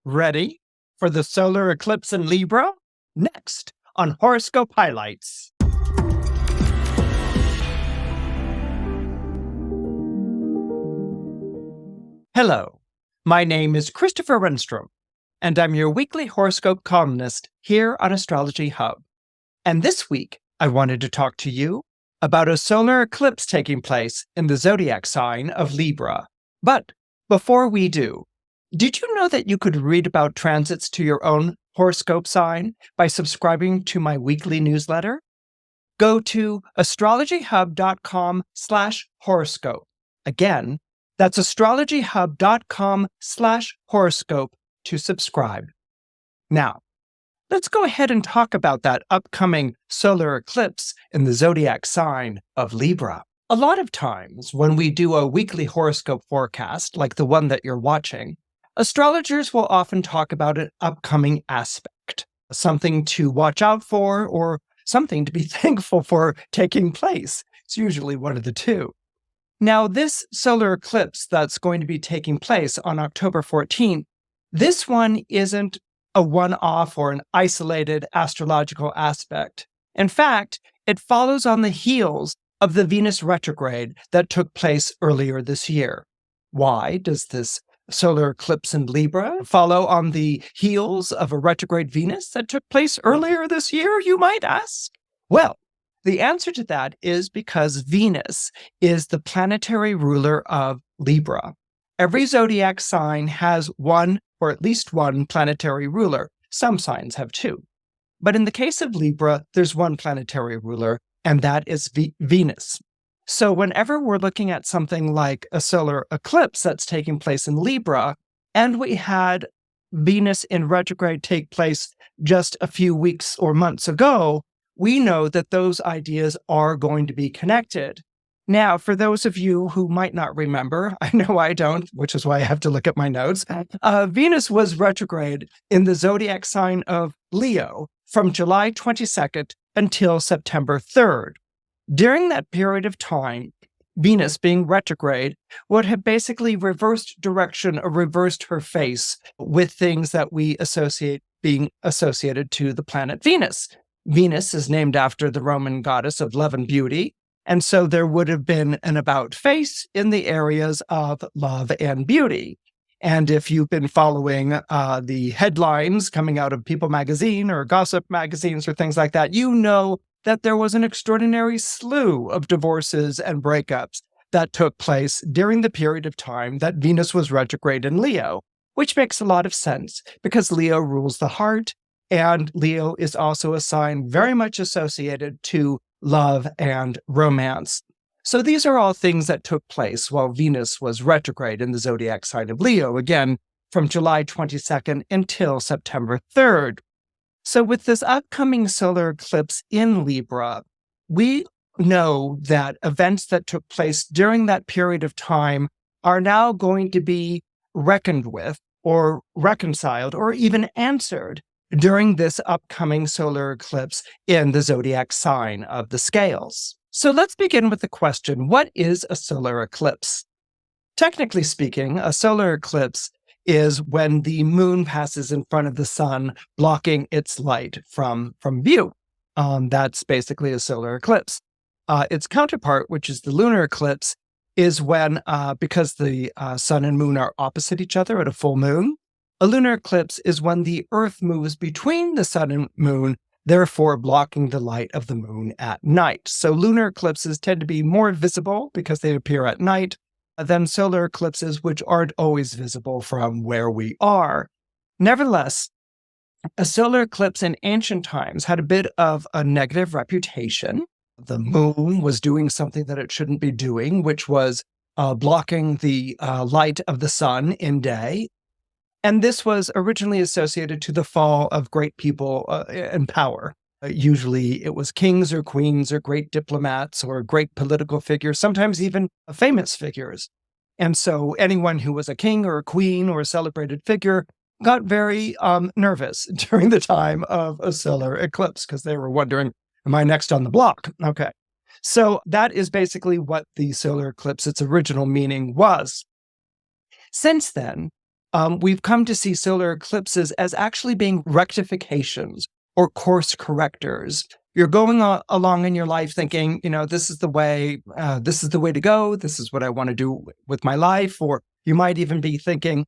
Ready for the solar eclipse in Libra? Next on Horoscope Highlights. Hello, my name is Christopher Renstrom, and I'm your weekly horoscope columnist here on Astrology Hub. And this week, I wanted to talk to you about a solar eclipse taking place in the zodiac sign of Libra. But before we do, did you know that you could read about transits to your own horoscope sign by subscribing to my weekly newsletter? Go to astrologyhub.com/horoscope. Again, that's astrologyhub.com/horoscope to subscribe. Now, let's go ahead and talk about that upcoming solar eclipse in the zodiac sign of Libra. A lot of times when we do a weekly horoscope forecast, like the one that you're watching, astrologers will often talk about an upcoming aspect, something to watch out for or something to be thankful for taking place. It's usually one of the two. Now, this solar eclipse that's going to be taking place on October 14th, this one isn't a one-off or an isolated astrological aspect. In fact, it follows on the heels of the Venus retrograde that took place earlier this year. Why does this solar eclipse in Libra follow on the heels of a retrograde Venus that took place earlier this year, you might ask? Well, the answer to that is because Venus is the planetary ruler of Libra. Every zodiac sign has one or at least one planetary ruler. Some signs have two. But in the case of Libra, there's one planetary ruler, and that is Venus. So whenever we're looking at something like a solar eclipse that's taking place in Libra, and we had Venus in retrograde take place just a few weeks or months ago, we know that those ideas are going to be connected. Now, for those of you who might not remember, I know I don't, which is why I have to look at my notes, Venus was retrograde in the zodiac sign of Leo from July 22nd until September 3rd. During that period of time, Venus, being retrograde, would have basically reversed direction or reversed her face with things that we associate being associated to the planet Venus. Venus is named after the Roman goddess of love and beauty, and so there would have been an about face in the areas of love and beauty. And if you've been following the headlines coming out of People magazine or gossip magazines or things like that, you know that there was an extraordinary slew of divorces and breakups that took place during the period of time that Venus was retrograde in Leo, which makes a lot of sense because Leo rules the heart, and Leo is also a sign very much associated to love and romance. So these are all things that took place while Venus was retrograde in the zodiac sign of Leo, again, from July 22nd until September 3rd. So with this upcoming solar eclipse in Libra, we know that events that took place during that period of time are now going to be reckoned with or reconciled or even answered during this upcoming solar eclipse in the zodiac sign of the Scales. So let's begin with the question, what is a solar eclipse? Technically speaking, a solar eclipse is when the moon passes in front of the sun, blocking its light from view. That's basically a solar eclipse. Its counterpart, which is the lunar eclipse, is when, because the sun and moon are opposite each other at a full moon, a lunar eclipse is when the Earth moves between the sun and moon, therefore blocking the light of the moon at night. So lunar eclipses tend to be more visible because they appear at night than solar eclipses, which aren't always visible from where we are. Nevertheless, a solar eclipse in ancient times had a bit of a negative reputation. The moon was doing something that it shouldn't be doing, which was blocking the light of the sun in day. And this was originally associated to the fall of great people in power. Usually it was kings or queens or great diplomats or great political figures, sometimes even famous figures. And so anyone who was a king or a queen or a celebrated figure got very nervous during the time of a solar eclipse because they were wondering, am I next on the block? Okay. So that is basically what the solar eclipse, its original meaning was. Since then, we've come to see solar eclipses as actually being rectifications or course correctors. You're going along in your life thinking, this is the way to go. This is what I want to do with my life. Or you might even be thinking,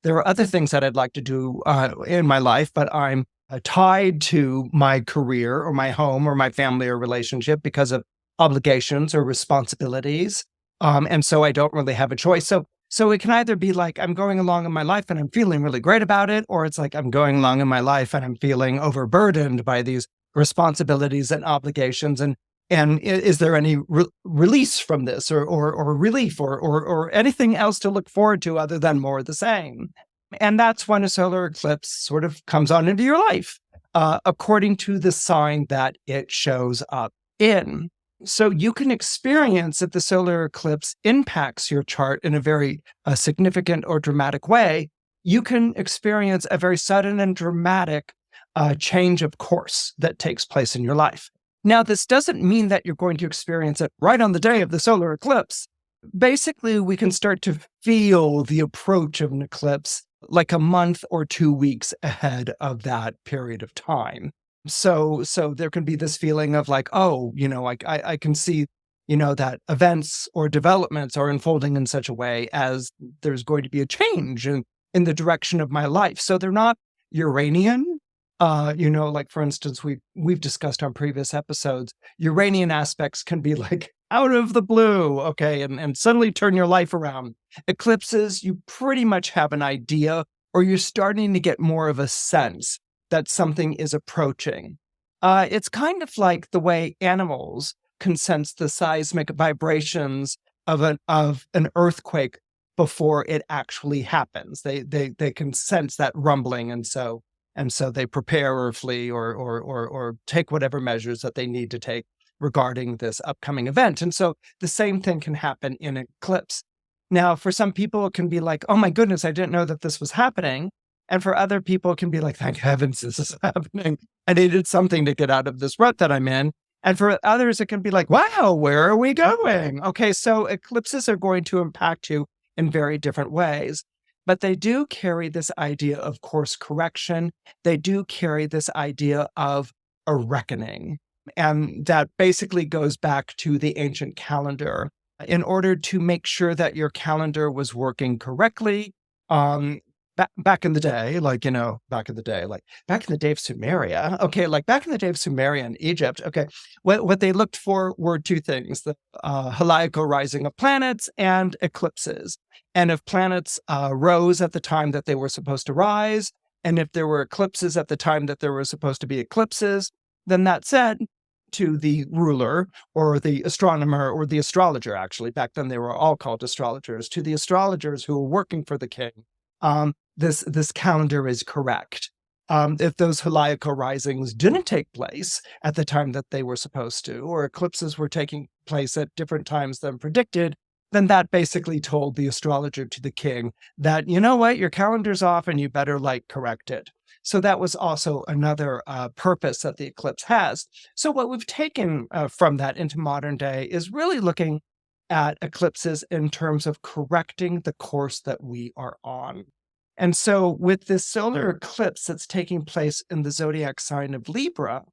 there are other things that I'd like to do in my life, but I'm tied to my career or my home or my family or relationship because of obligations or responsibilities. And so I don't really have a choice. So it can either be like I'm going along in my life and I'm feeling really great about it, or it's like I'm going along in my life and I'm feeling overburdened by these responsibilities and obligations. And is there any release from this or relief or anything else to look forward to other than more of the same? And that's when a solar eclipse sort of comes on into your life, according to the sign that it shows up in. So you can experience if the solar eclipse impacts your chart in a very significant or dramatic way. You can experience a very sudden and dramatic change of course that takes place in your life. Now, this doesn't mean that you're going to experience it right on the day of the solar eclipse. Basically, we can start to feel the approach of an eclipse like a month or 2 weeks ahead of that period of time. So there can be this feeling of like, oh, I can see, that events or developments are unfolding in such a way as there's going to be a change in the direction of my life. So they're not Uranian. Like for instance, we've discussed on previous episodes, Uranian aspects can be like out of the blue, okay, and suddenly turn your life around. Eclipses, you pretty much have an idea, or you're starting to get more of a sense that something is approaching. It's kind of like the way animals can sense the seismic vibrations of an earthquake before it actually happens. They can sense that rumbling, and so they prepare or flee or take whatever measures that they need to take regarding this upcoming event. And so the same thing can happen in an eclipse. Now, for some people, it can be like, oh my goodness, I didn't know that this was happening. And for other people, it can be like, thank heavens this is happening. I needed something to get out of this rut that I'm in. And for others, it can be like, wow, where are we going? Okay, so eclipses are going to impact you in very different ways. But they do carry this idea of course correction. They do carry this idea of a reckoning. And that basically goes back to the ancient calendar. In order to make sure that your calendar was working correctly, back in the day, like back in the day of Sumeria, okay, like back in the day of Sumeria and Egypt, okay, what they looked for were two things: the heliacal rising of planets and eclipses. And if planets rose at the time that they were supposed to rise, and if there were eclipses at the time that there were supposed to be eclipses, then that said to the ruler or the astronomer or the astrologer, actually, back then they were all called astrologers, to the astrologers who were working for the king, this calendar is correct. If those heliacal risings didn't take place at the time that they were supposed to, or eclipses were taking place at different times than predicted, then that basically told the astrologer to the king that, you know what, your calendar's off and you better correct it. So that was also another purpose that the eclipse has. So what we've taken from that into modern day is really looking at eclipses in terms of correcting the course that we are on. And so with this solar eclipse that's taking place in the zodiac sign of Libra,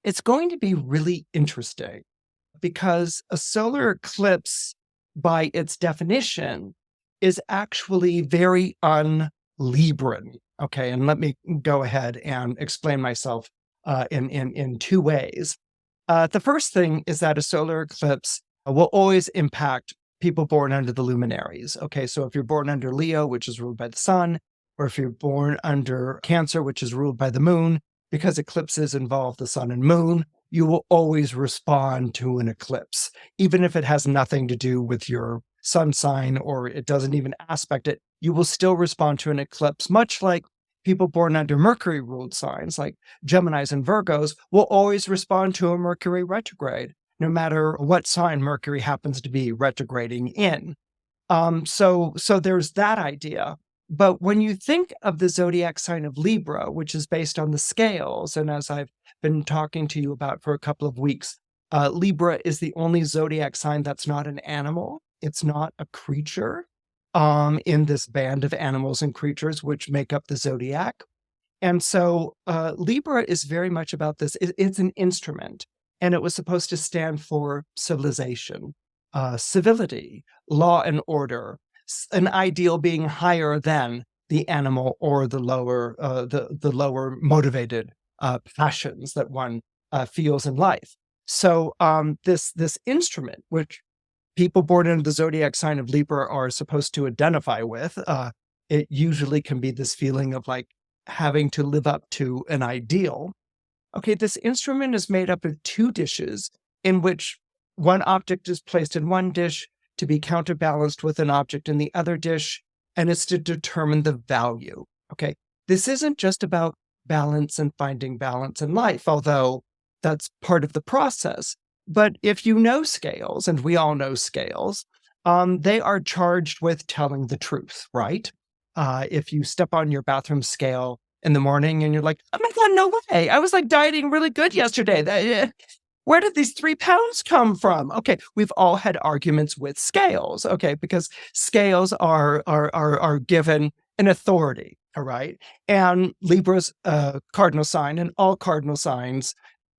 it's going to be really interesting because a solar eclipse, by its definition, is actually very un-Libran. Okay, and let me go ahead and explain myself in two ways. The first thing is that a solar eclipse will always impact people born under the luminaries. Okay, so if you're born under Leo, which is ruled by the sun, or if you're born under Cancer, which is ruled by the moon, because eclipses involve the sun and moon, you will always respond to an eclipse, even if it has nothing to do with your sun sign or it doesn't even aspect it. You will still respond to an eclipse, much like people born under Mercury ruled signs like Geminis and Virgos will always respond to a Mercury retrograde, no matter what sign Mercury happens to be retrograding in. So there's that idea. But when you think of the zodiac sign of Libra, which is based on the scales, and as I've been talking to you about for a couple of weeks, Libra is the only zodiac sign that's not an animal. It's not a creature. in this band of animals and creatures which make up the zodiac. And so Libra is very much about this. It's an instrument, and it was supposed to stand for civilization, civility, law and order, an ideal being higher than the animal or the lower motivated passions that one feels in life. So this instrument, which people born into the zodiac sign of Libra are supposed to identify with, it usually can be this feeling of like having to live up to an ideal. Okay, this instrument is made up of two dishes in which one object is placed in one dish to be counterbalanced with an object in the other dish, and it's to determine the value. Okay, this isn't just about balance and finding balance in life, although that's part of the process. But if you know scales, and we all know scales, they are charged with telling the truth, right? If you step on your bathroom scale in the morning and you're like, oh my God, no way. I was like dieting really good yesterday. Where did these 3 pounds come from? Okay, we've all had arguments with scales, okay, because scales are given an authority, all right? And Libra's cardinal sign, and all cardinal signs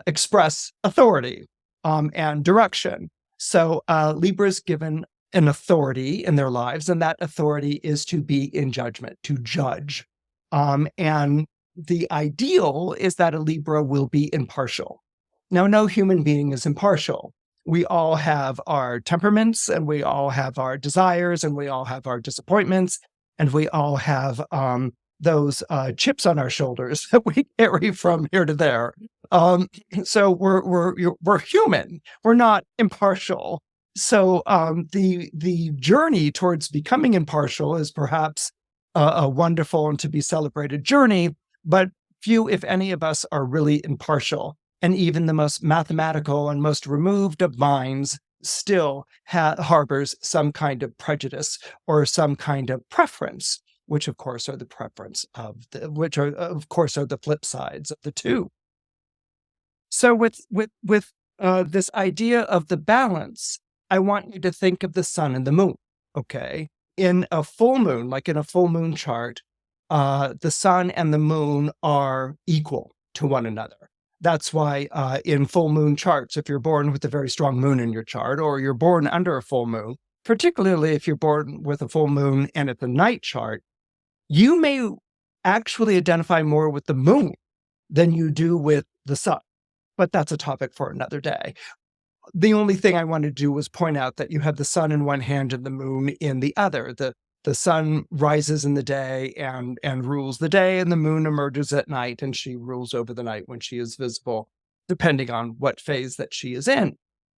express authority and direction. So Libra's given an authority in their lives, and that authority is to be in judgment, to judge. And the ideal is that a Libra will be impartial. Now, no human being is impartial. We all have our temperaments, and we all have our desires, and we all have our disappointments, and we all have those chips on our shoulders that we carry from here to there. So we're human. We're not impartial. So the journey towards becoming impartial is perhaps a wonderful and to be celebrated journey, but few, if any, of us are really impartial. And even the most mathematical and most removed of minds still harbors some kind of prejudice or some kind of preference, which of course are the flip sides of the two. So with this idea of the balance, I want you to think of the sun and the moon, okay? In a full moon, like in a full moon chart, the sun and the moon are equal to one another. That's why in full moon charts, if you're born with a very strong moon in your chart, or you're born under a full moon, particularly if you're born with a full moon and it's a night chart, you may actually identify more with the moon than you do with the sun. But that's a topic for another day. The only thing I wanted to do was point out that you have the sun in one hand and the moon in the other. The sun rises in the day and rules the day, and the moon emerges at night, and she rules over the night when she is visible, depending on what phase that she is in.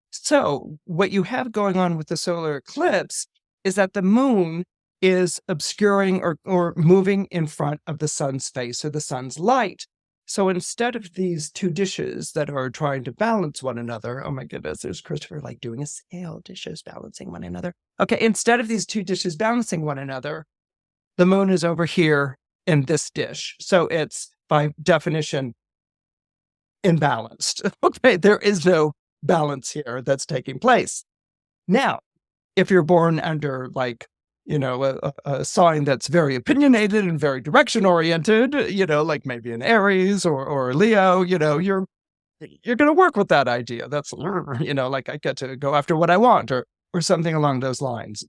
So what you have going on with the solar eclipse is that the moon is obscuring or moving in front of the sun's face or the sun's light. So instead of these two dishes that are trying to balance one another, oh my goodness, there's Christopher like doing a scale, dishes balancing one another. Okay, instead of these two dishes balancing one another, the moon is over here in this dish. So it's by definition imbalanced. Okay, there is no balance here that's taking place. Now, if you're born under like, a sign that's very opinionated and very direction oriented, like maybe an Aries or a Leo, you're going to work with that idea. That's, like I get to go after what I want or something along those lines.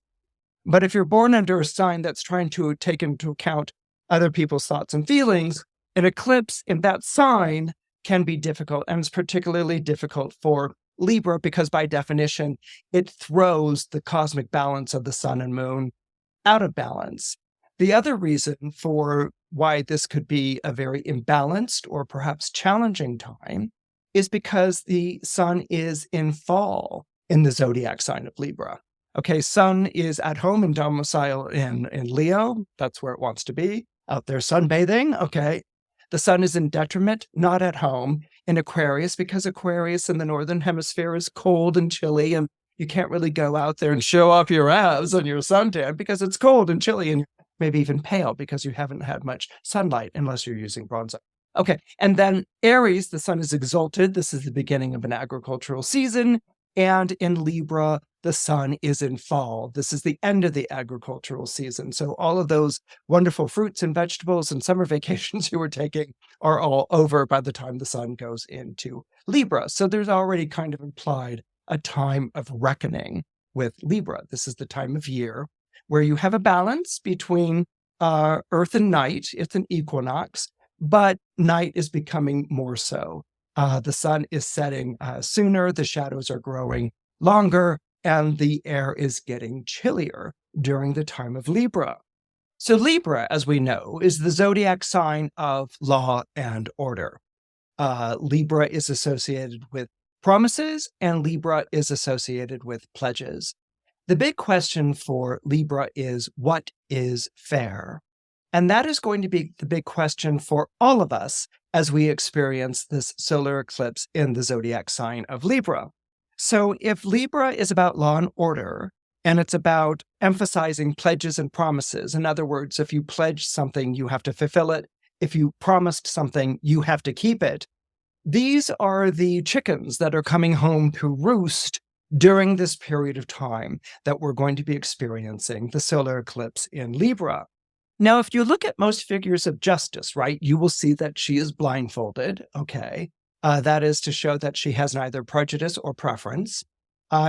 But if you're born under a sign that's trying to take into account other people's thoughts and feelings, an eclipse in that sign can be difficult. And it's particularly difficult for Libra because by definition, it throws the cosmic balance of the sun and moon out of balance. The other reason for why this could be a very imbalanced or perhaps challenging time is because the sun is in fall in the zodiac sign of Libra. Okay, sun is at home and domicile in Leo. That's where it wants to be, out there sunbathing. Okay, the sun is in detriment, not at home, in Aquarius because Aquarius in the northern hemisphere is cold and chilly, and you can't really go out there and show off your abs and your suntan because it's cold and chilly and maybe even pale because you haven't had much sunlight unless you're using bronzer. Okay, and then Aries, the sun is exalted. This is the beginning of an agricultural season. And in Libra, the sun is in fall. This is the end of the agricultural season. So all of those wonderful fruits and vegetables and summer vacations you were taking are all over by the time the sun goes into Libra. So there's already kind of implied a time of reckoning with Libra. This is the time of year where you have a balance between earth and night. It's an equinox, but night is becoming more so. The sun is setting sooner, the shadows are growing longer, and the air is getting chillier during the time of Libra. So Libra, as we know, is the zodiac sign of law and order. Libra is associated with promises, and Libra is associated with pledges. The big question for Libra is, what is fair? And that is going to be the big question for all of us as we experience this solar eclipse in the zodiac sign of Libra. So if Libra is about law and order, and it's about emphasizing pledges and promises, in other words, if you pledge something, you have to fulfill it. If you promised something, you have to keep it. These are the chickens that are coming home to roost during this period of time that we're going to be experiencing the solar eclipse in Libra. Now, if you look at most figures of justice, right, you will see that she is blindfolded, okay? That is to show that she has neither prejudice or preference.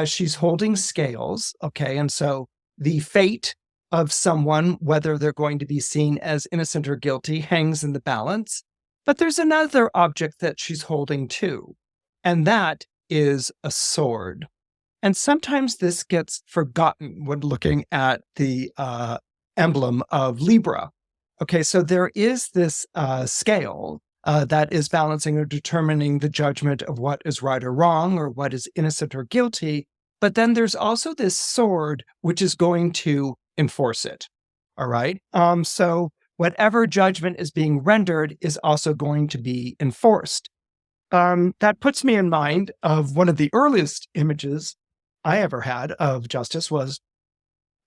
She's holding scales, okay? And so the fate of someone, whether they're going to be seen as innocent or guilty, hangs in the balance. But there's another object that she's holding too, and that is a sword. And sometimes this gets forgotten when looking at the emblem of Libra. Okay, so there is this scale that is balancing or determining the judgment of what is right or wrong, or what is innocent or guilty. But then there's also this sword, which is going to enforce it. All right. So whatever judgment is being rendered is also going to be enforced. That puts me in mind of one of the earliest images I ever had of justice was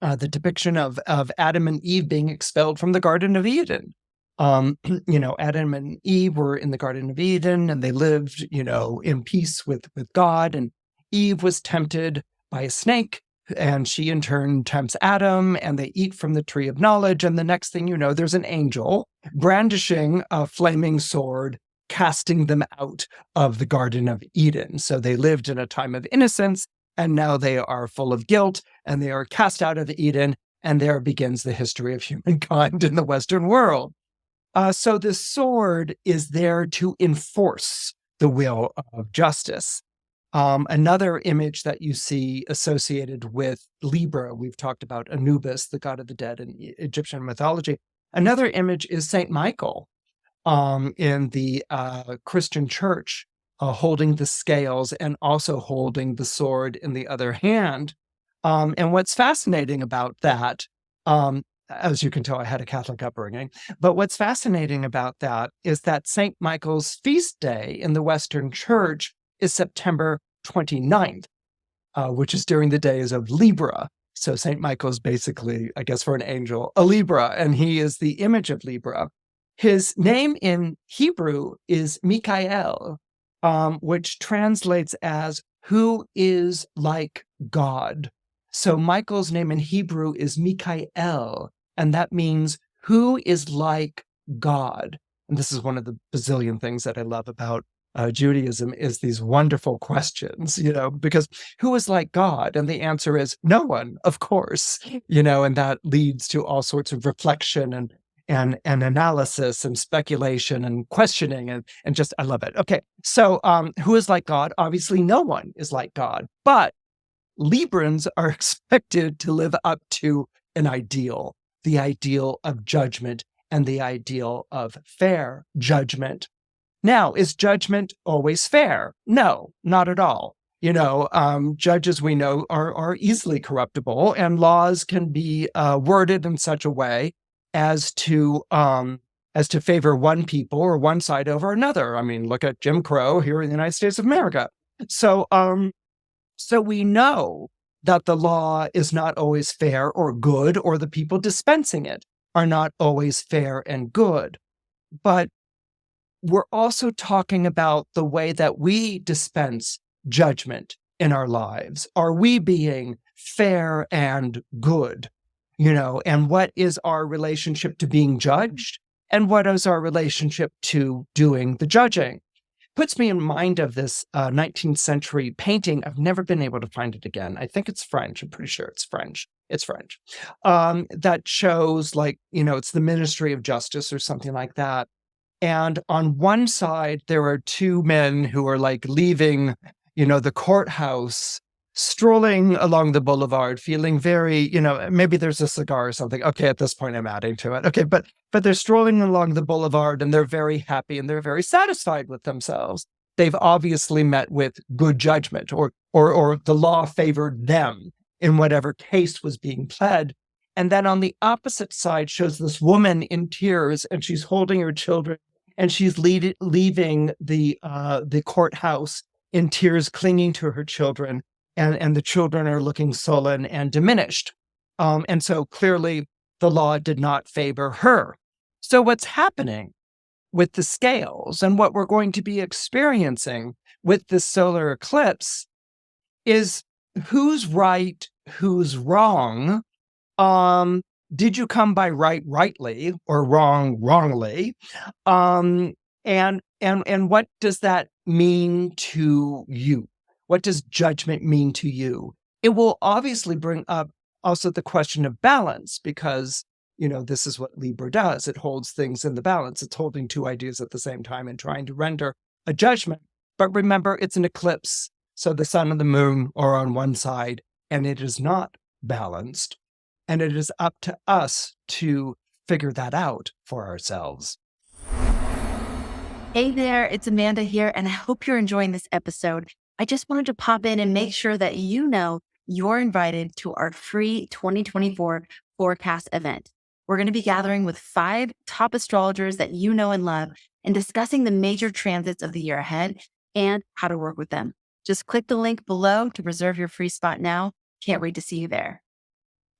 the depiction of Adam and Eve being expelled from the Garden of Eden. Adam and Eve were in the Garden of Eden, and they lived, in peace with God. And Eve was tempted by a snake, and she in turn tempts Adam, and they eat from the tree of knowledge. And the next thing you know, there's an angel brandishing a flaming sword, casting them out of the Garden of Eden. So they lived in a time of innocence, and now they are full of guilt, and they are cast out of Eden, and there begins the history of humankind in the Western world. So this sword is there to enforce the will of justice. Another image that you see associated with Libra, we've talked about Anubis, the god of the dead in Egyptian mythology. Another image is Saint Michael in the Christian church, holding the scales and also holding the sword in the other hand. And what's fascinating about that, as you can tell, I had a Catholic upbringing, but what's fascinating about that is that St. Michael's feast day in the Western Church is September 29th, which is during the days of Libra. So St. Michael's basically, I guess for an angel, a Libra, and he is the image of Libra. His name in Hebrew is Mikael, which translates as who is like God. So Michael's name in Hebrew is Mikael, and that means who is like God. And this is one of the bazillion things that I love about Judaism is these wonderful questions, because who is like God? And the answer is no one, of course, and that leads to all sorts of reflection and analysis and speculation and questioning and just, I love it. Okay, so who is like God? Obviously, no one is like God, but Librans are expected to live up to an ideal, the ideal of judgment and the ideal of fair judgment. Now, is judgment always fair? No, not at all. Judges we know are easily corruptible, and laws can be worded in such a way as to favor one people or one side over another. I mean, look at Jim Crow here in the United States of America. So we know that the law is not always fair or good, or the people dispensing it are not always fair and good. But we're also talking about the way that we dispense judgment in our lives? Are we being fair and good? And what is our relationship to being judged? And what is our relationship to doing the judging? Puts me in mind of this 19th century painting. I've never been able to find it again. I think it's French. I'm pretty sure it's French. It's French. That shows it's the Ministry of Justice or something like that. And on one side, there are two men who are leaving, the courthouse, strolling along the boulevard, feeling very, maybe there's a cigar or something. Okay, at this point, I'm adding to it. Okay, but they're strolling along the boulevard and they're very happy and they're very satisfied with themselves. They've obviously met with good judgment, or the law favored them in whatever case was being pled. And then on the opposite side shows this woman in tears, and she's holding her children, and she's leaving the courthouse in tears, clinging to her children. And the children are looking sullen and diminished. And so clearly the law did not favor her. So what's happening with the scales and what we're going to be experiencing with this solar eclipse is who's right, who's wrong. Did you come by right rightly or wrong wrongly? And what does that mean to you? What does judgment mean to you? It will obviously bring up also the question of balance, because, this is what Libra does. It holds things in the balance. It's holding two ideas at the same time and trying to render a judgment. But remember, it's an eclipse. So the sun and the moon are on one side, and it is not balanced. And it is up to us to figure that out for ourselves. Hey there, it's Amanda here, and I hope you're enjoying this episode. I just wanted to pop in and make sure that you're invited to our free 2024 forecast event. We're going to be gathering with 5 top astrologers that you know and love and discussing the major transits of the year ahead and how to work with them. Just click the link below to reserve your free spot now. Can't wait to see you there.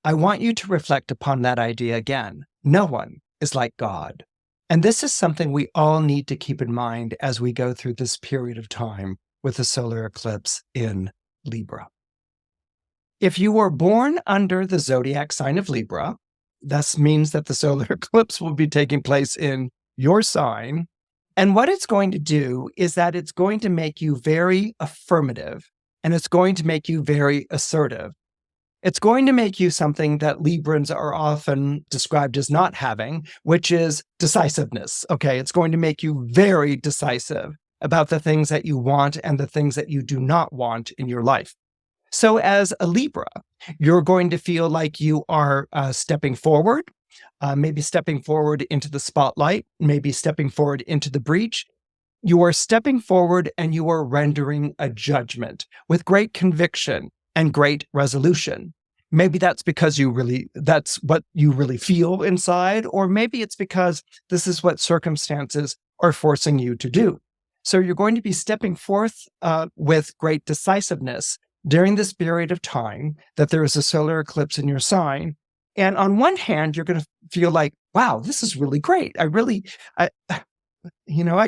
I want you to reflect upon that idea again. No one is like God. And this is something we all need to keep in mind as we go through this period of time with the solar eclipse in Libra. If you were born under the zodiac sign of Libra, this means that the solar eclipse will be taking place in your sign. And what it's going to do is that it's going to make you very affirmative, and it's going to make you very assertive. It's going to make you something that Librans are often described as not having, which is decisiveness. Okay, it's going to make you very decisive about the things that you want and the things that you do not want in your life. So as a Libra, you're going to feel like you are stepping forward, maybe stepping forward into the spotlight, maybe stepping forward into the breach. You are stepping forward and you are rendering a judgment with great conviction and great resolution. Maybe that's because that's what you really feel inside, or maybe it's because this is what circumstances are forcing you to do. So you're going to be stepping forth with great decisiveness during this period of time that there is a solar eclipse in your sign. And on one hand, you're going to feel like, wow, this is really great. I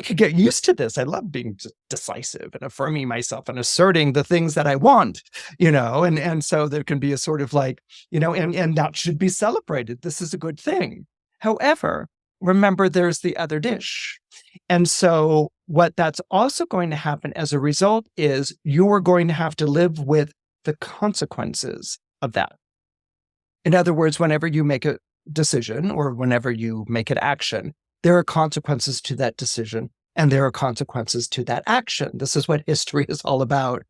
could get used to this. I love being decisive and affirming myself and asserting the things that I want, and so there can be a sort of and that should be celebrated. This is a good thing. However, remember, there's the other dish. And so what that's also going to happen as a result is you are going to have to live with the consequences of that. In other words, whenever you make a decision or whenever you make an action, there are consequences to that decision and there are consequences to that action. This is what history is all about,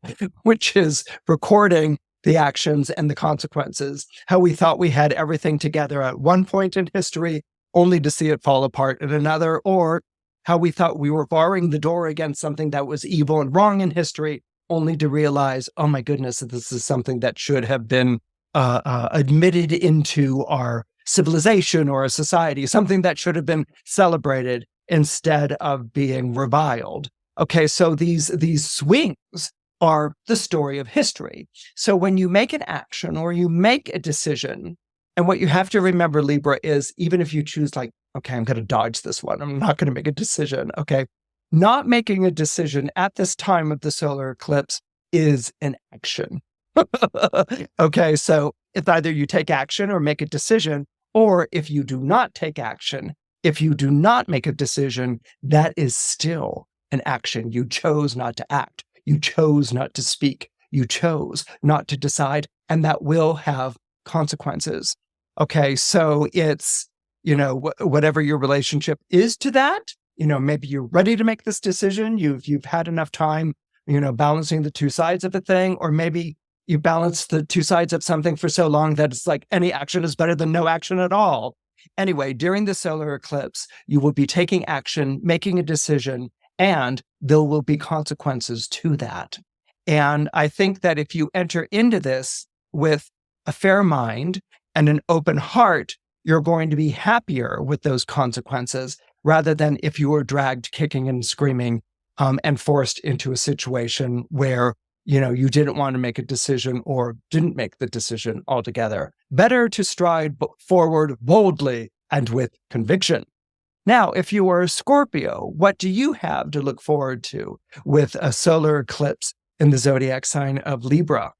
which is recording the actions and the consequences, how we thought we had everything together at one point in history, only to see it fall apart at another, or how we thought we were barring the door against something that was evil and wrong in history, only to realize, oh my goodness, this is something that should have been admitted into our civilization or a society, something that should have been celebrated instead of being reviled. Okay, so these swings are the story of history. So when you make an action or you make a decision, and what you have to remember, Libra, is even if you choose okay, I'm going to dodge this one, I'm not going to make a decision, okay? Not making a decision at this time of the solar eclipse is an action. Okay, so it's either you take action or make a decision, or if you do not take action, if you do not make a decision, that is still an action. You chose not to act. You chose not to speak. You chose not to decide, and that will have consequences. Okay, so it's, whatever your relationship is to that, maybe you're ready to make this decision. You've had enough time, balancing the two sides of a thing, or maybe you balance the two sides of something for so long that it's like any action is better than no action at all. Anyway, during the solar eclipse, you will be taking action, making a decision, and there will be consequences to that. And I think that if you enter into this with a fair mind and an open heart, you're going to be happier with those consequences rather than if you were dragged kicking and screaming and forced into a situation where you didn't want to make a decision or didn't make the decision altogether. Better to stride forward boldly and with conviction. Now, if you are a Scorpio, what do you have to look forward to with a solar eclipse in the zodiac sign of Libra?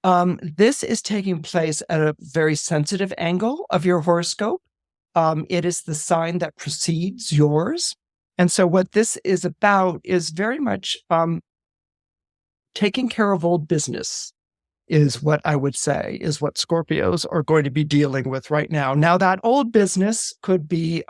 This is taking place at a very sensitive angle of your horoscope. It is the sign that precedes yours. And so what this is about is very much taking care of old business is what I would say is what Scorpios are going to be dealing with right now. Now, that old business could be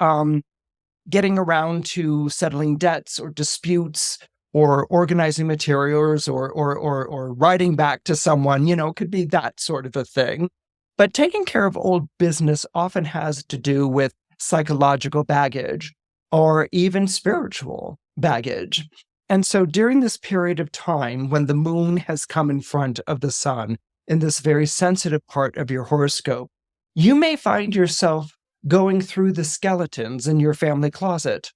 getting around to settling debts or disputes or organizing materials or writing back to someone, could be that sort of a thing. But taking care of old business often has to do with psychological baggage or even spiritual baggage. And so during this period of time, when the moon has come in front of the sun in this very sensitive part of your horoscope, you may find yourself going through the skeletons in your family closet.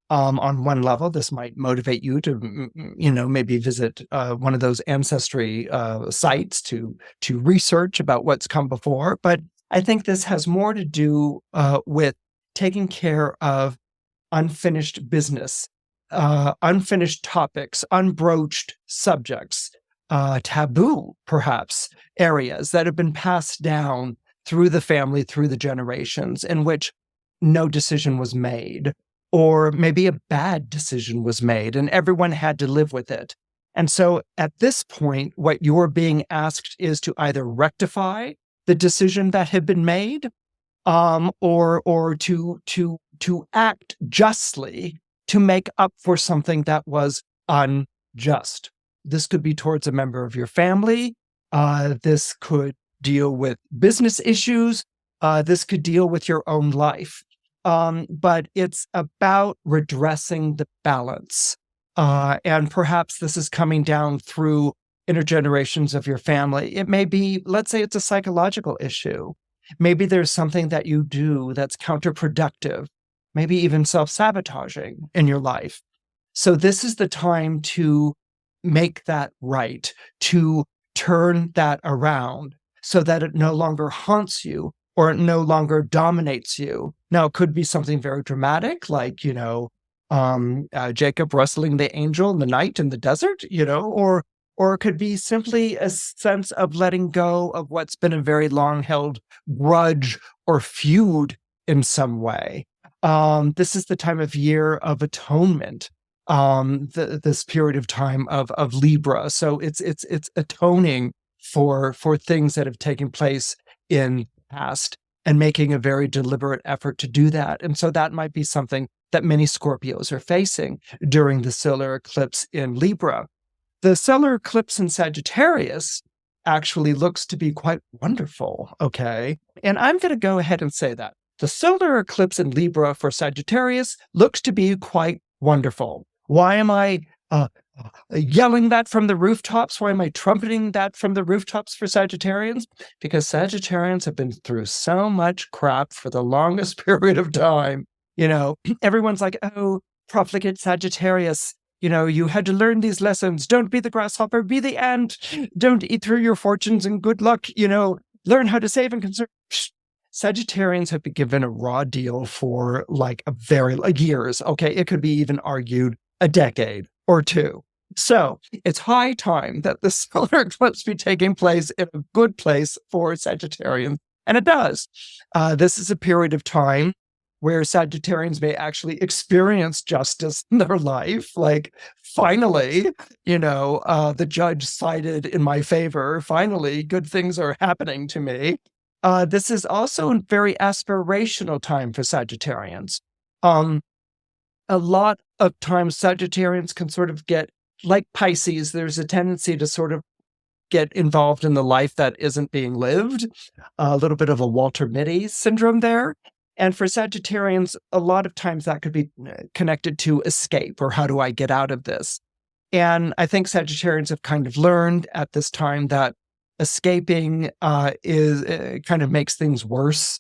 On one level, this might motivate you to, maybe visit one of those ancestry sites to research about what's come before. But I think this has more to do with taking care of unfinished business, unfinished topics, unbroached subjects, taboo, perhaps, areas that have been passed down through the family, through the generations, in which no decision was made, or maybe a bad decision was made, and everyone had to live with it. And so at this point, what you're being asked is to either rectify the decision that had been made, or to act justly to make up for something that was unjust. This could be towards a member of your family. This could deal with business issues. This could deal with your own life. But it's about redressing the balance. And perhaps this is coming down through intergenerations of your family. It may be, let's say it's a psychological issue. Maybe there's something that you do that's counterproductive, maybe even self-sabotaging in your life. So this is the time to make that right, to turn that around so that it no longer haunts you or it no longer dominates you. Now, it could be something very dramatic, like, Jacob wrestling the angel in the night in the desert, or it could be simply a sense of letting go of what's been a very long-held grudge or feud in some way. This is the time of year of atonement, this period of time of Libra. So it's atoning for things that have taken place in the past and making a very deliberate effort to do that. And so that might be something that many Scorpios are facing during the solar eclipse in Libra. The solar eclipse in Sagittarius actually looks to be quite wonderful, okay? And I'm going to go ahead and say that. The solar eclipse in Libra for Sagittarius looks to be quite wonderful. Why am I yelling that from the rooftops? Why am I trumpeting that from the rooftops for Sagittarians? Because Sagittarians have been through so much crap for the longest period of time. Everyone's like, oh, profligate Sagittarius, you had to learn these lessons. Don't be the grasshopper, be the ant. Don't eat through your fortunes and good luck, learn how to save and conserve. Sagittarians have been given a raw deal for years. Okay, it could be even argued a decade or two. So it's high time that the solar eclipse be taking place in a good place for Sagittarians. And it does. This is a period of time where Sagittarians may actually experience justice in their life. Like, finally, the judge sided in my favor. Finally, good things are happening to me. This is also a very aspirational time for Sagittarians. A lot of times Sagittarians can sort of get, like Pisces, there's a tendency to sort of get involved in the life that isn't being lived, a little bit of a Walter Mitty syndrome there. And for Sagittarians, a lot of times that could be connected to escape, or how do I get out of this? And I think Sagittarians have kind of learned at this time that escaping is kind of makes things worse.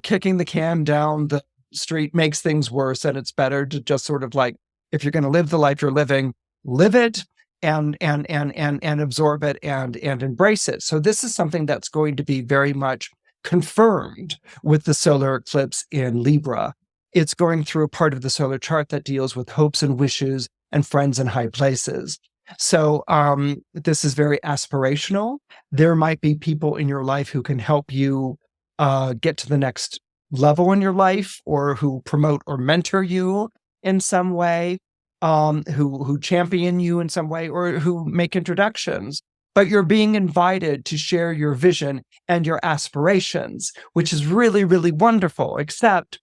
Kicking the can down the street makes things worse, and it's better to just sort of like, if you're going to live the life you're living, live it and absorb it and embrace it. So this is something that's going to be very much confirmed with the solar eclipse in Libra. It's going through a part of the solar chart that deals with hopes and wishes and friends in high places. So this is very aspirational. There might be people in your life who can help you get to the next level in your life, or who promote or mentor you in some way, who champion you in some way, or who make introductions. But you're being invited to share your vision and your aspirations, which is really, really wonderful. Except,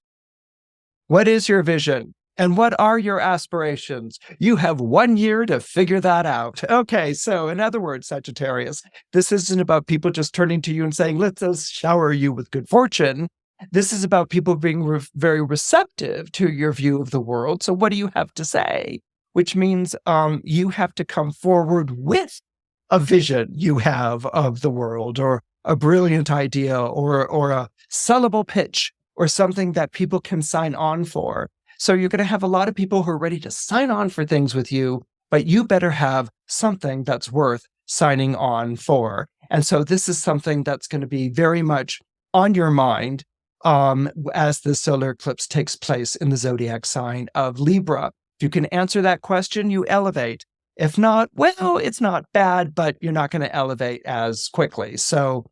what is your vision? And what are your aspirations? You have 1 year to figure that out. Okay, so in other words, Sagittarius, this isn't about people just turning to you and saying, let's shower you with good fortune. This is about people being very receptive to your view of the world. So what do you have to say? Which means you have to come forward with a vision you have of the world, or a brilliant idea, or a sellable pitch, or something that people can sign on for. So you're going to have a lot of people who are ready to sign on for things with you, but you better have something that's worth signing on for. And so this is something that's going to be very much on your mind as the solar eclipse takes place in the zodiac sign of Libra. If you can answer that question, you elevate. If not, well, it's not bad, but you're not going to elevate as quickly. So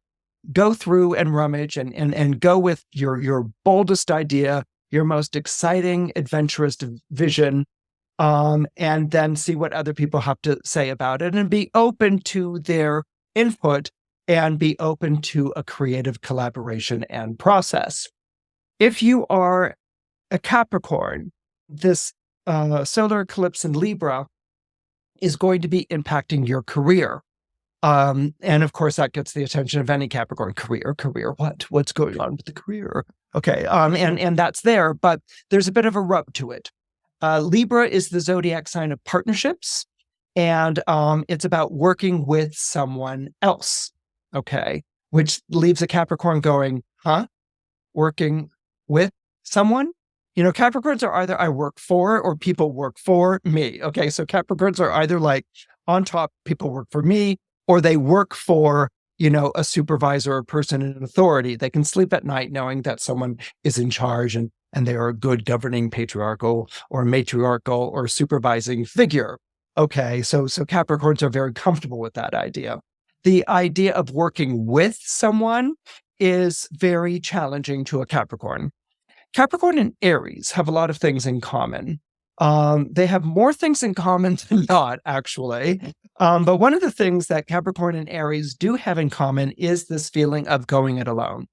go through and rummage and go with your boldest idea, your most exciting, adventurous vision, and then see what other people have to say about it, and be open to their input, and be open to a creative collaboration and process. If you are a Capricorn, this solar eclipse in Libra is going to be impacting your career. And of course, that gets the attention of any Capricorn. Career, what's going on with the career? Okay, and that's there, but there's a bit of a rub to it. Libra is the zodiac sign of partnerships, and it's about working with someone else, okay? Which leaves a Capricorn going, huh? Working with someone? Capricorns are either I work for, or people work for me, okay? So Capricorns are either like on top, people work for me, or they work for, a supervisor or person in authority. They can sleep at night knowing that someone is in charge, and they are a good governing patriarchal or matriarchal or supervising figure. Okay, so Capricorns are very comfortable with that idea. The idea of working with someone is very challenging to a Capricorn. Capricorn and Aries have a lot of things in common. They have more things in common than not, actually. But one of the things that Capricorn and Aries do have in common is this feeling of going it alone.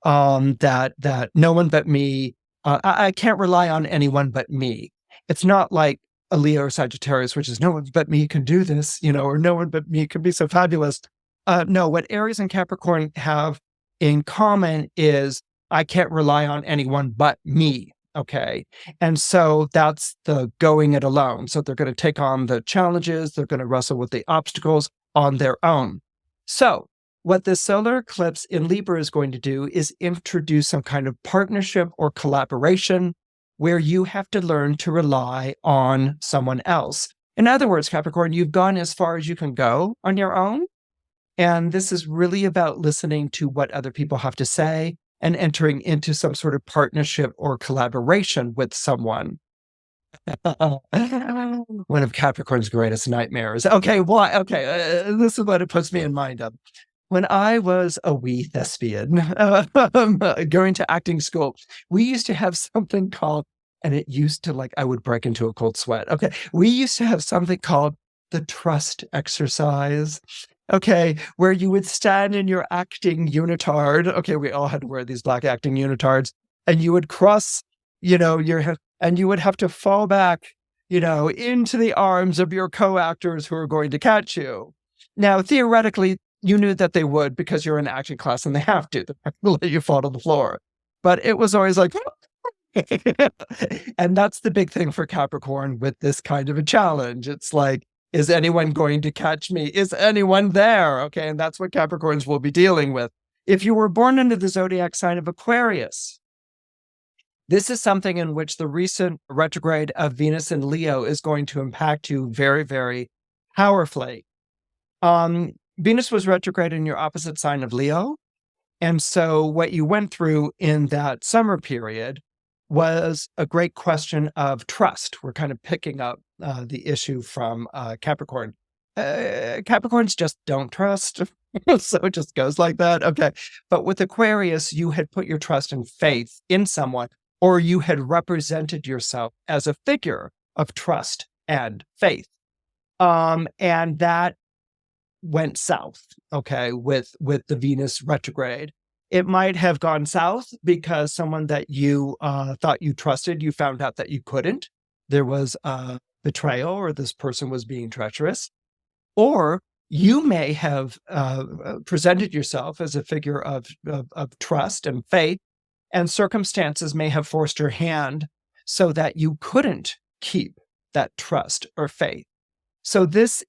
That no one but me, I can't rely on anyone but me. It's not like a Leo or Sagittarius, which is no one but me can do this, or no one but me can be so fabulous. No, what Aries and Capricorn have in common is I can't rely on anyone but me. Okay. And so that's the going it alone. So they're going to take on the challenges. They're going to wrestle with the obstacles on their own. So what the solar eclipse in Libra is going to do is introduce some kind of partnership or collaboration where you have to learn to rely on someone else. In other words, Capricorn, you've gone as far as you can go on your own. And this is really about listening to what other people have to say and entering into some sort of partnership or collaboration with someone. One of Capricorn's greatest nightmares. Okay, why? Okay, this is what it puts me in mind of. When I was a wee thespian going to acting school, we used to have something called, and it used to like, I would break into a cold sweat. Okay, we used to have something called the trust exercise. Okay, where you would stand in your acting unitard. Okay, we all had to wear these black acting unitards, and you would cross, and you would have to fall back, into the arms of your co-actors who are going to catch you. Now, theoretically, you knew that they would because you're in acting class and they have to. They're not going to let you fall to the floor. But it was always like, and that's the big thing for Capricorn with this kind of a challenge. It's like, is anyone going to catch me? Is anyone there? Okay, and that's what Capricorns will be dealing with. If you were born into the zodiac sign of Aquarius, this is something in which the recent retrograde of Venus in Leo is going to impact you very, very powerfully. Venus was retrograde in your opposite sign of Leo. And so what you went through in that summer period was a great question of trust. We're kind of picking up the issue from Capricorn. Capricorns just don't trust. So it just goes like that. Okay. But with Aquarius, you had put your trust and faith in someone, or you had represented yourself as a figure of trust and faith. And that went south, okay, with the Venus retrograde. It might have gone south because someone that you thought you trusted, you found out that you couldn't. There was a betrayal, or this person was being treacherous. Or you may have presented yourself as a figure of trust and faith, and circumstances may have forced your hand so that you couldn't keep that trust or faith. So this,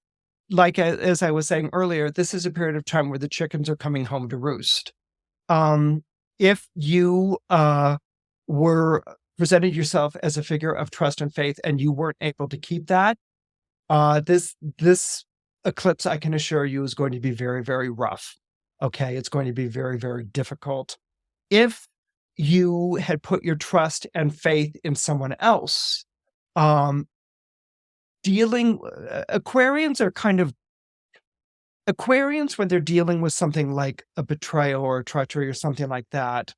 like as I was saying earlier, this is a period of time where the chickens are coming home to roost. If you were presented yourself as a figure of trust and faith and you weren't able to keep that, this eclipse, I can assure you, is going to be very, very rough. Okay, it's going to be very, very difficult. If you had put your trust and faith in someone else, Aquarians are kind of, Aquarians, when they're dealing with something like a betrayal or a treachery or something like that,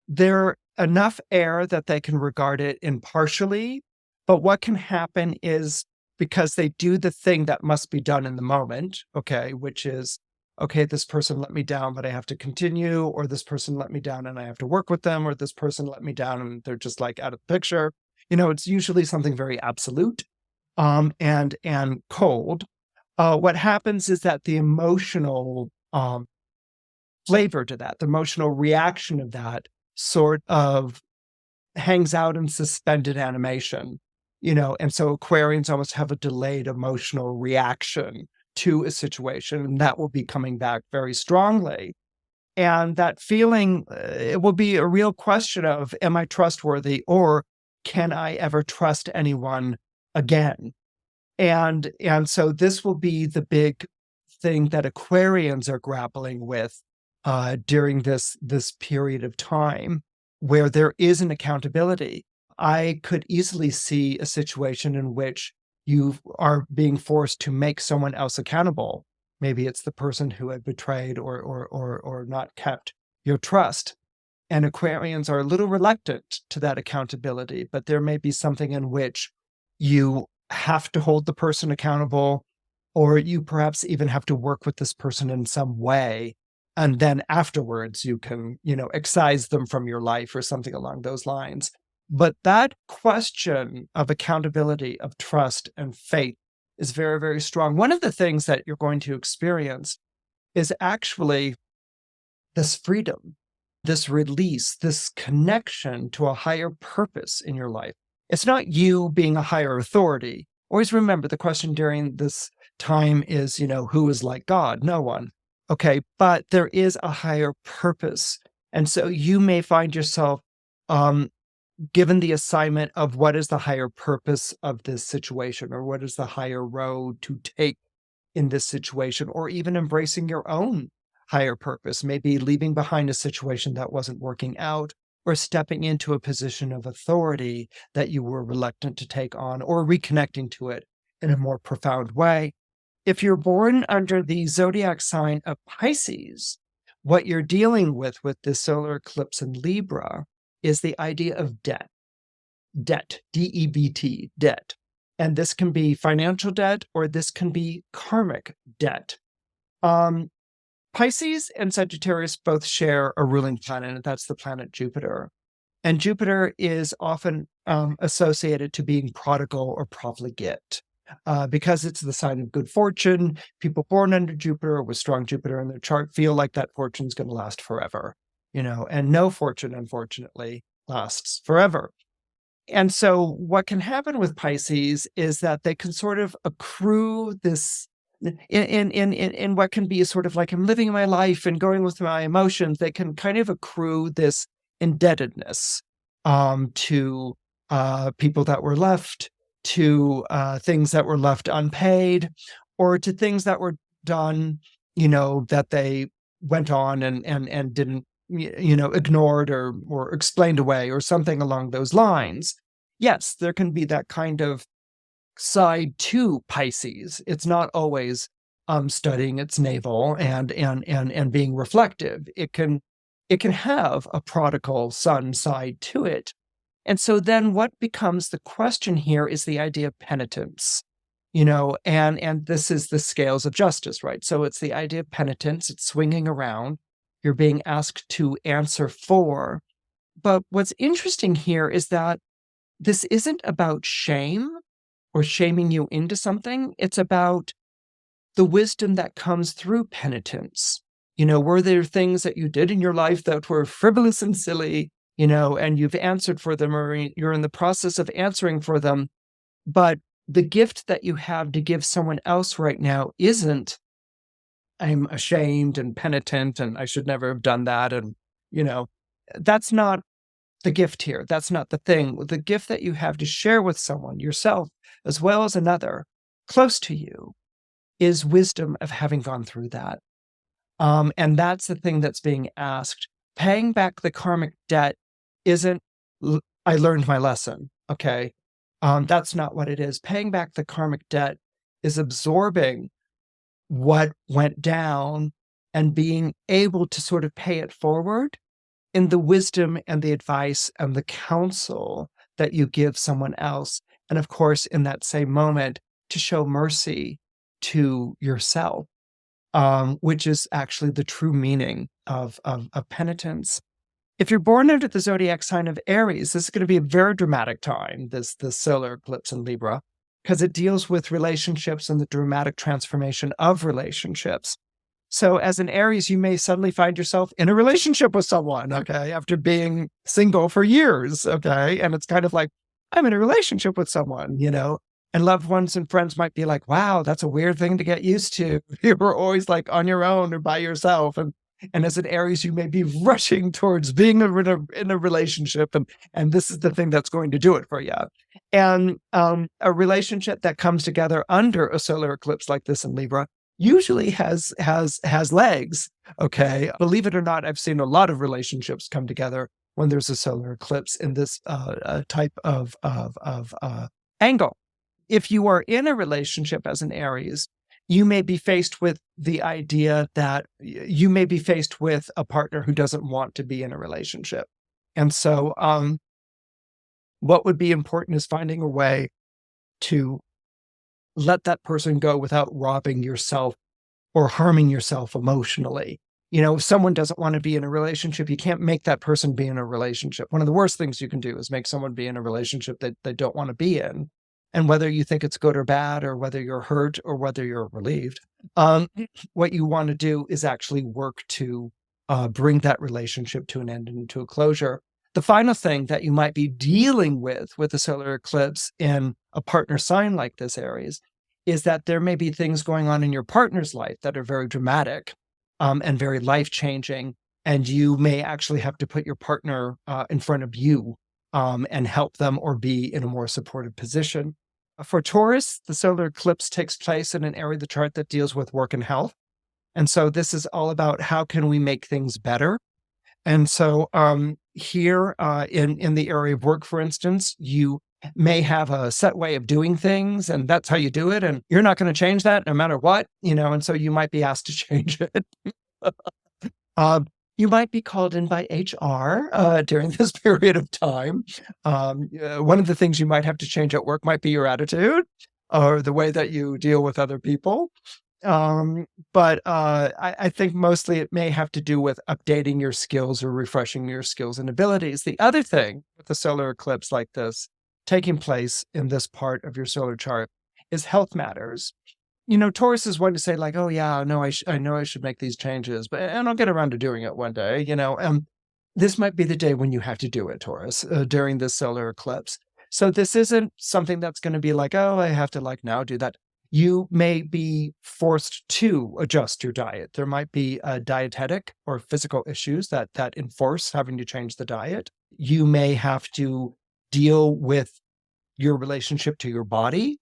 they're enough air that they can regard it impartially. But what can happen is, because they do the thing that must be done in the moment, okay, which is, okay, this person let me down, but I have to continue, or this person let me down and I have to work with them, or this person let me down and they're just like out of the picture. It's usually something very absolute and cold. What happens is that the emotional flavor to that, the emotional reaction of that sort of hangs out in suspended animation, and so Aquarians almost have a delayed emotional reaction to a situation, and that will be coming back very strongly. And that feeling, it will be a real question of, am I trustworthy, or can I ever trust anyone again? And so this will be the big thing that Aquarians are grappling with during this period of time, where there is an accountability. I could easily see a situation in which you are being forced to make someone else accountable. Maybe it's the person who had betrayed or not kept your trust. And Aquarians are a little reluctant to that accountability, but there may be something in which you have to hold the person accountable, or you perhaps even have to work with this person in some way. And then afterwards you can, excise them from your life or something along those lines. But that question of accountability, of trust and faith is very, very strong. One of the things that you're going to experience is actually this freedom, this release, this connection to a higher purpose in your life. It's not you being a higher authority. Always remember, the question during this time is, who is like God? No one. Okay, but there is a higher purpose. And so you may find yourself given the assignment of what is the higher purpose of this situation, or what is the higher road to take in this situation, or even embracing your own higher purpose, maybe leaving behind a situation that wasn't working out, or stepping into a position of authority that you were reluctant to take on, or reconnecting to it in a more profound way. If you're born under the zodiac sign of Pisces, what you're dealing with this solar eclipse in Libra is the idea of debt. Debt, D-E-B-T, debt. And this can be financial debt, or this can be karmic debt. Pisces and Sagittarius both share a ruling planet, and that's the planet Jupiter. And Jupiter is often associated to being prodigal or profligate. Because it's the sign of good fortune, people born under Jupiter with strong Jupiter in their chart feel like that fortune's going to last forever, and no fortune, unfortunately, lasts forever. And so what can happen with Pisces is that they can sort of accrue this in what can be sort of like, I'm living my life and going with my emotions. They can kind of accrue this indebtedness to people that were left, to things that were left unpaid, or to things that were done, that they went on and didn't, ignored or explained away, or something along those lines. Yes, there can be that kind of side to Pisces. It's not always studying its navel and being reflective. It can have a prodigal son side to it. And so then what becomes the question here is the idea of penitence, and this is the scales of justice, right? So it's the idea of penitence. It's swinging around. You're being asked to answer for. But what's interesting here is that this isn't about shame or shaming you into something. It's about the wisdom that comes through penitence. Were there things that you did in your life that were frivolous and silly, and you've answered for them, or you're in the process of answering for them, but the gift that you have to give someone else right now isn't, I'm ashamed and penitent and I should never have done that. And, that's not the gift here. That's not the thing. The gift that you have to share with someone, yourself, as well as another close to you, is wisdom of having gone through that. And that's the thing that's being asked. Paying back the karmic debt isn't, I learned my lesson, okay? That's not what it is. Paying back the karmic debt is absorbing what went down and being able to sort of pay it forward in the wisdom and the advice and the counsel that you give someone else. And of course, in that same moment, to show mercy to yourself, which is actually the true meaning of penitence. If you're born under the zodiac sign of Aries, this is going to be a very dramatic time, this solar eclipse in Libra, because it deals with relationships and the dramatic transformation of relationships. So as an Aries, you may suddenly find yourself in a relationship with someone, okay, after being single for years, okay? And it's kind of like, I'm in a relationship with someone, and loved ones and friends might be like, wow, that's a weird thing to get used to. You were always like on your own or by yourself. And as an Aries, you may be rushing towards being in a relationship. And this is the thing that's going to do it for you. And a relationship that comes together under a solar eclipse like this in Libra usually has legs. Okay. Believe it or not, I've seen a lot of relationships come together when there's a solar eclipse in this type of angle. If you are in a relationship as an Aries, you may be faced with the idea that you may be faced with a partner who doesn't want to be in a relationship. And so what would be important is finding a way to let that person go without robbing yourself or harming yourself emotionally. If someone doesn't want to be in a relationship, you can't make that person be in a relationship. One of the worst things you can do is make someone be in a relationship that they don't want to be in. And whether you think it's good or bad, or whether you're hurt or whether you're relieved, what you want to do is actually work to bring that relationship to an end and to a closure. The final thing that you might be dealing with a solar eclipse in a partner sign like this, Aries, is that there may be things going on in your partner's life that are very dramatic and very life-changing, and you may actually have to put your partner in front of you and help them or be in a more supportive position. For Taurus, the solar eclipse takes place in an area of the chart that deals with work and health. And so this is all about how can we make things better? And so here in the area of work, for instance, you may have a set way of doing things and that's how you do it. And you're not going to change that no matter what, and so you might be asked to change it. You might be called in by HR during this period of time. One of the things you might have to change at work might be your attitude or the way that you deal with other people. But I think mostly it may have to do with updating your skills or refreshing your skills and abilities. The other thing with a solar eclipse like this taking place in this part of your solar chart is health matters. Taurus is one to say like, oh yeah, no, I know I should make these changes, and I'll get around to doing it one day, this might be the day when you have to do it, Taurus, during this solar eclipse. So this isn't something that's going to be like, oh, I have to like now do that. You may be forced to adjust your diet. There might be dietetic or physical issues that enforce having to change the diet. You may have to deal with your relationship to your body,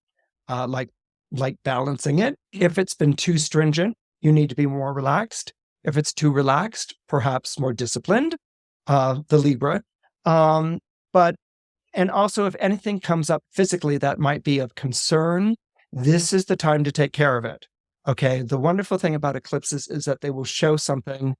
like balancing it. If it's been too stringent, you need to be more relaxed. If it's too relaxed, perhaps more disciplined, the Libra. And also if anything comes up physically that might be of concern, this is the time to take care of it. Okay. The wonderful thing about eclipses is that they will show something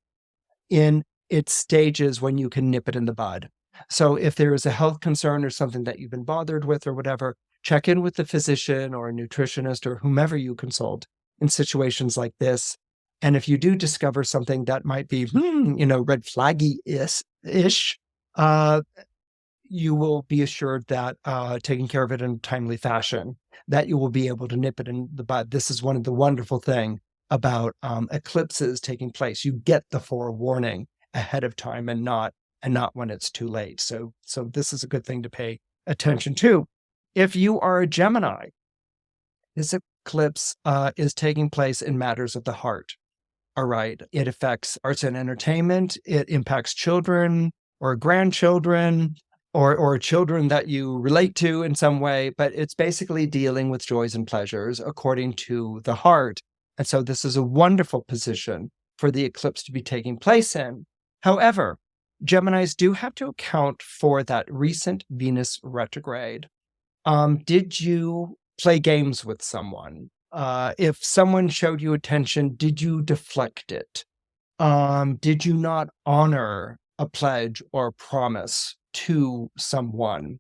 in its stages when you can nip it in the bud. So if there is a health concern or something that you've been bothered with or whatever, check in with the physician or a nutritionist or whomever you consult in situations like this. And if you do discover something that might be, red flaggy-ish, you will be assured that taking care of it in a timely fashion, that you will be able to nip it in the bud. This is one of the wonderful things about eclipses taking place. You get the forewarning ahead of time and not when it's too late. So this is a good thing to pay attention to. If you are a Gemini, this eclipse is taking place in matters of the heart. All right. It affects arts and entertainment. It impacts children or grandchildren or children that you relate to in some way, but it's basically dealing with joys and pleasures according to the heart. And so this is a wonderful position for the eclipse to be taking place in. However, Geminis do have to account for that recent Venus retrograde. Did you play games with someone? If someone showed you attention, did you deflect it? Did you not honor a pledge or a promise to someone?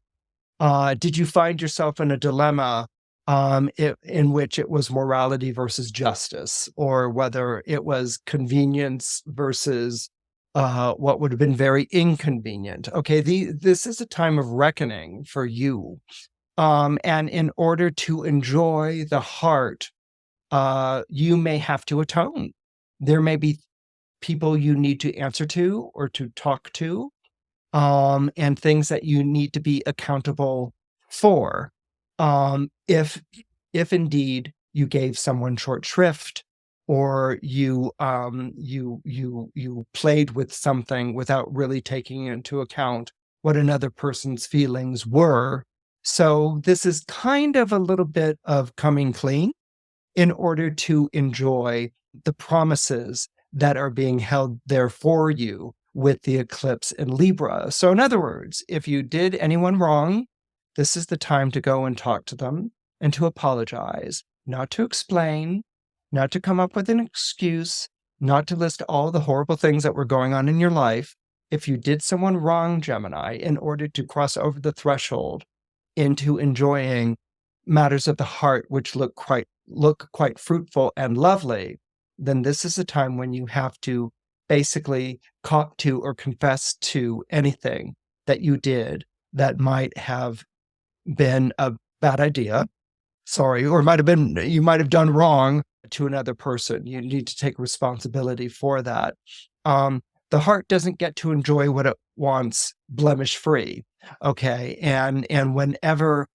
Did you find yourself in a dilemma in which it was morality versus justice, or whether it was convenience versus what would have been very inconvenient? Okay, this is a time of reckoning for you. And in order to enjoy the heart, you may have to atone. There may be people you need to answer to or to talk to, and things that you need to be accountable for. If indeed you gave someone short shrift, or you played with something without really taking into account what another person's feelings were. So this is kind of a little bit of coming clean in order to enjoy the promises that are being held there for you with the eclipse in Libra. So in other words, if you did anyone wrong, this is the time to go and talk to them and to apologize, not to explain, not to come up with an excuse, not to list all the horrible things that were going on in your life. If you did someone wrong, Gemini, in order to cross over the threshold into enjoying matters of the heart, which look quite fruitful and lovely, then this is a time when you have to basically cop to or confess to anything that you did that might have been a bad idea. Sorry, or you might have done wrong to another person. You need to take responsibility for that. The heart doesn't get to enjoy what it wants blemish free. Okay. And whenever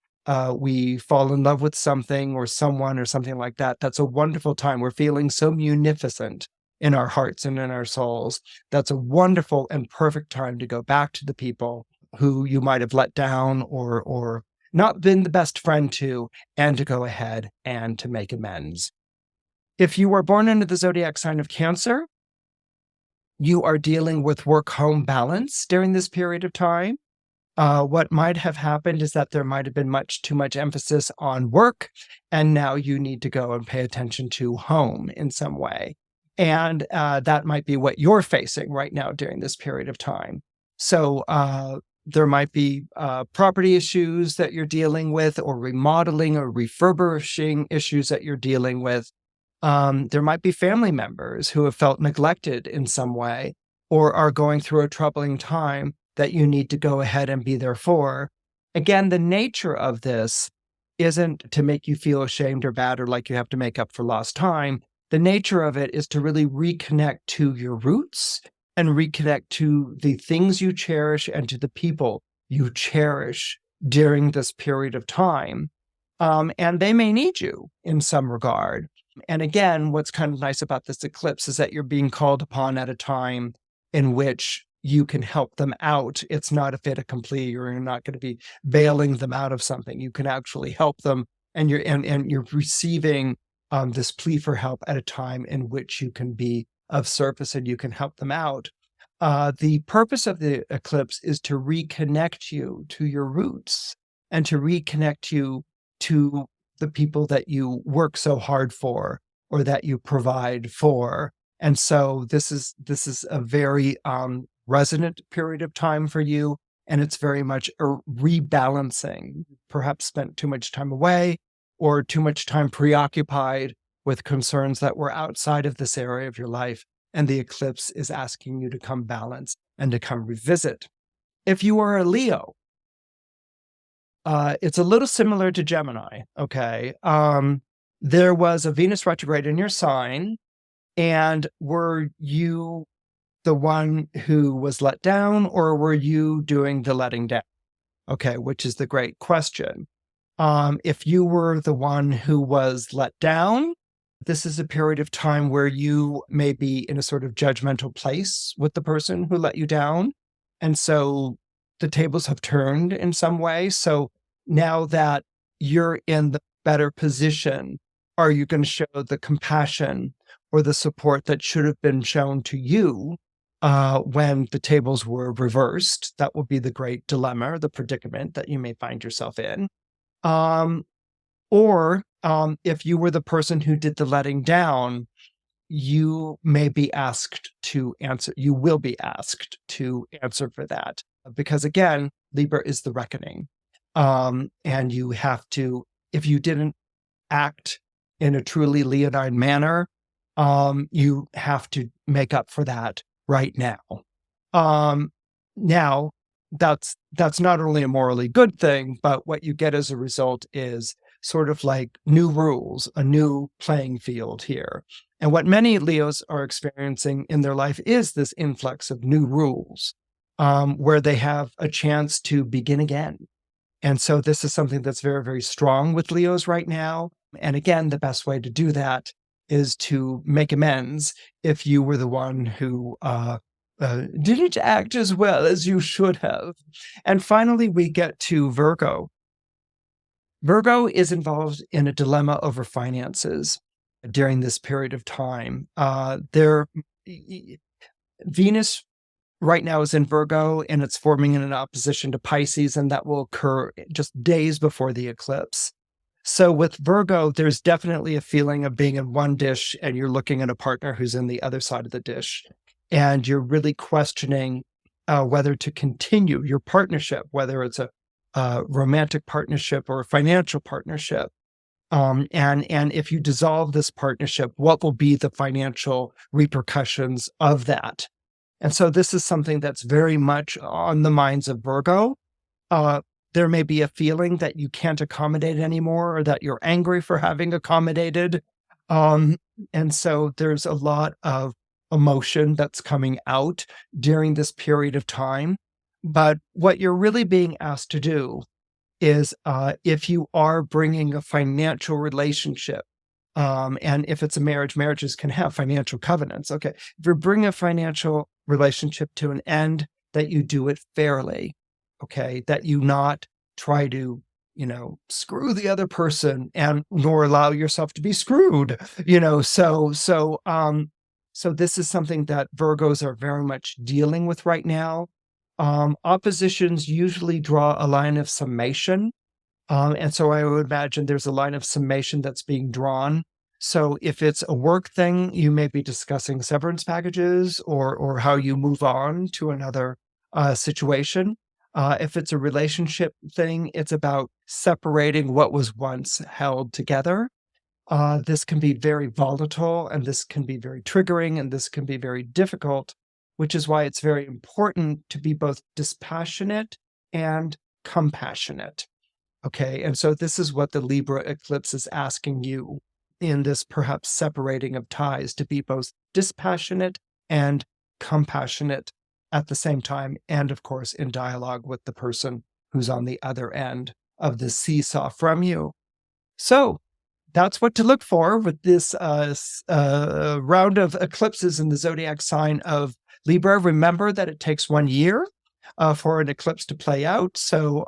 we fall in love with something or someone or something like that, that's a wonderful time. We're feeling so munificent in our hearts and in our souls. That's a wonderful and perfect time to go back to the people who you might have let down or not been the best friend to, and to go ahead and to make amends. If you were born into the zodiac sign of Cancer, you are dealing with work-home balance during this period of time. What might have happened is that there might have been too much emphasis on work, and now you need to go and pay attention to home in some way. And that might be what you're facing right now during this period of time. So there might be property issues that you're dealing with, or remodeling or refurbishing issues that you're dealing with. There might be family members who have felt neglected in some way, or are going through a troubling time that you need to go ahead and be there for. Again, the nature of this isn't to make you feel ashamed or bad or like you have to make up for lost time. The nature of it is to really reconnect to your roots and reconnect to the things you cherish and to the people you cherish during this period of time. And they may need you in some regard. And again, what's kind of nice about this eclipse is that you're being called upon at a time in which you can help them out. It's not a fait accompli, or you're not going to be bailing them out of something. You can actually help them, and you're receiving this plea for help at a time in which you can be of service and you can help them out. The purpose of the eclipse is to reconnect you to your roots and to reconnect you to the people that you work so hard for or that you provide for. And so this is a very resonant period of time for you, and it's very much a rebalancing. Perhaps spent too much time away or too much time preoccupied with concerns that were outside of this area of your life, and the eclipse is asking you to come balance and to come revisit. If you are a Leo, it's a little similar to Gemini, okay? There was a Venus retrograde in your sign, and were you the one who was let down, or were you doing the letting down? Okay, which is the great question. If you were the one who was let down, this is a period of time where you may be in a sort of judgmental place with the person who let you down. And so the tables have turned in some way. So now that you're in the better position, are you going to show the compassion or the support that should have been shown to you when the tables were reversed? That will be the great dilemma, or the predicament that you may find yourself in. Or if you were the person who did the letting down, you may be asked to answer. You will be asked to answer for that. Because again, Libra is the reckoning. And you have to, if you didn't act in a truly leonine manner, you have to make up for that right now. Now, that's not only a morally good thing, but what you get as a result is sort of like new rules, a new playing field here. And what many Leos are experiencing in their life is this influx of new rules, where they have a chance to begin again. And so this is something that's very, very strong with Leos right now. And again, the best way to do that is to make amends if you were the one who didn't act as well as you should have. And finally, we get to Virgo. Virgo is involved in a dilemma over finances during this period of time. Venus right now is in Virgo, and it's forming in an opposition to Pisces, and that will occur just days before the eclipse. So with Virgo, there's definitely a feeling of being in one dish and you're looking at a partner who's in the other side of the dish. And you're really questioning whether to continue your partnership, whether it's a romantic partnership or a financial partnership. And if you dissolve this partnership, what will be the financial repercussions of that? And so this is something that's very much on the minds of Virgo. There may be a feeling that you can't accommodate anymore, or that you're angry for having accommodated. And so there's a lot of emotion that's coming out during this period of time. But what you're really being asked to do is, if you are bringing a financial relationship, and if it's a marriage, marriages can have financial covenants. Okay. If you're bringing a financial relationship to an end, that you do it fairly. Okay. That you not try to, screw the other person, and nor allow yourself to be screwed, so So this is something that Virgos are very much dealing with right now. Oppositions usually draw a line of summation. And so I would imagine there's a line of summation that's being drawn. So if it's a work thing, you may be discussing severance packages or how you move on to another situation. If it's a relationship thing, it's about separating what was once held together. This can be very volatile, and this can be very triggering, and this can be very difficult, which is why it's very important to be both dispassionate and compassionate. Okay, and so this is what the Libra eclipse is asking you in this perhaps separating of ties, to be both dispassionate and compassionate at the same time, and of course in dialogue with the person who's on the other end of the seesaw from you. So that's what to look for with this round of eclipses in the zodiac sign of Libra. Remember that it takes 1 year for an eclipse to play out. So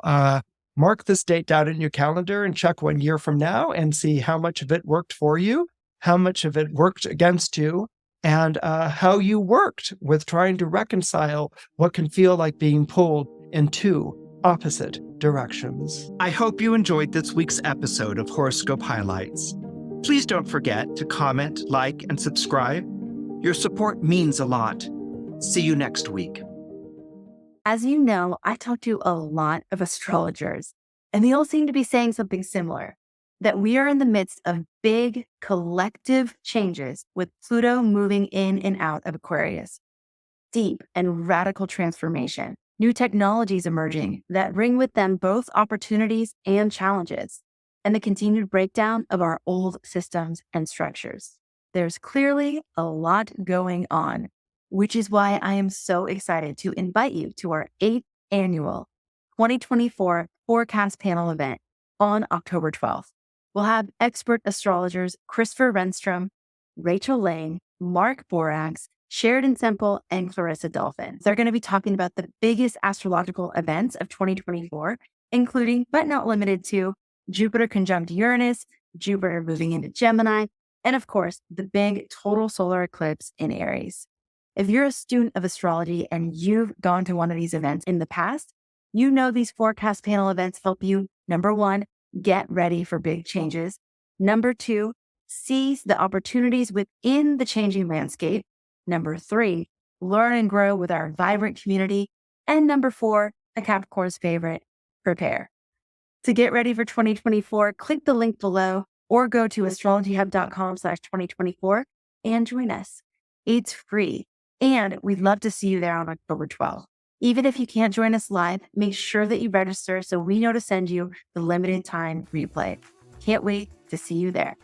mark this date down in your calendar and check 1 year from now and see how much of it worked for you, how much of it worked against you, and how you worked with trying to reconcile what can feel like being pulled in two opposite directions. I hope you enjoyed this week's episode of Horoscope Highlights. Please don't forget to comment, like, and subscribe. Your support means a lot. See you next week. As you know, I talk to a lot of astrologers, and they all seem to be saying something similar, that we are in the midst of big collective changes with Pluto moving in and out of Aquarius. Deep and radical transformation. New technologies emerging that bring with them both opportunities and challenges, and the continued breakdown of our old systems and structures. There's clearly a lot going on, which is why I am so excited to invite you to our 8th annual 2024 Forecast Panel event on October 12th. We'll have expert astrologers Christopher Renstrom, Rachel Lane, Mark Borax, Sheridan Semple, and Clarissa Dolphin. They're going to be talking about the biggest astrological events of 2024, including, but not limited to, Jupiter conjunct Uranus, Jupiter moving into Gemini, and of course, the big total solar eclipse in Aries. If you're a student of astrology and you've gone to one of these events in the past, you know these forecast panel events help you, number one, get ready for big changes. Number two, seize the opportunities within the changing landscape. Number three, learn and grow with our vibrant community. And number four, a Capricorn's favorite, prepare. To get ready for 2024, click the link below or go to astrologyhub.com/2024 and join us. It's free, and we'd love to see you there on October 12th. Even if you can't join us live, make sure that you register so we know to send you the limited time replay. Can't wait to see you there.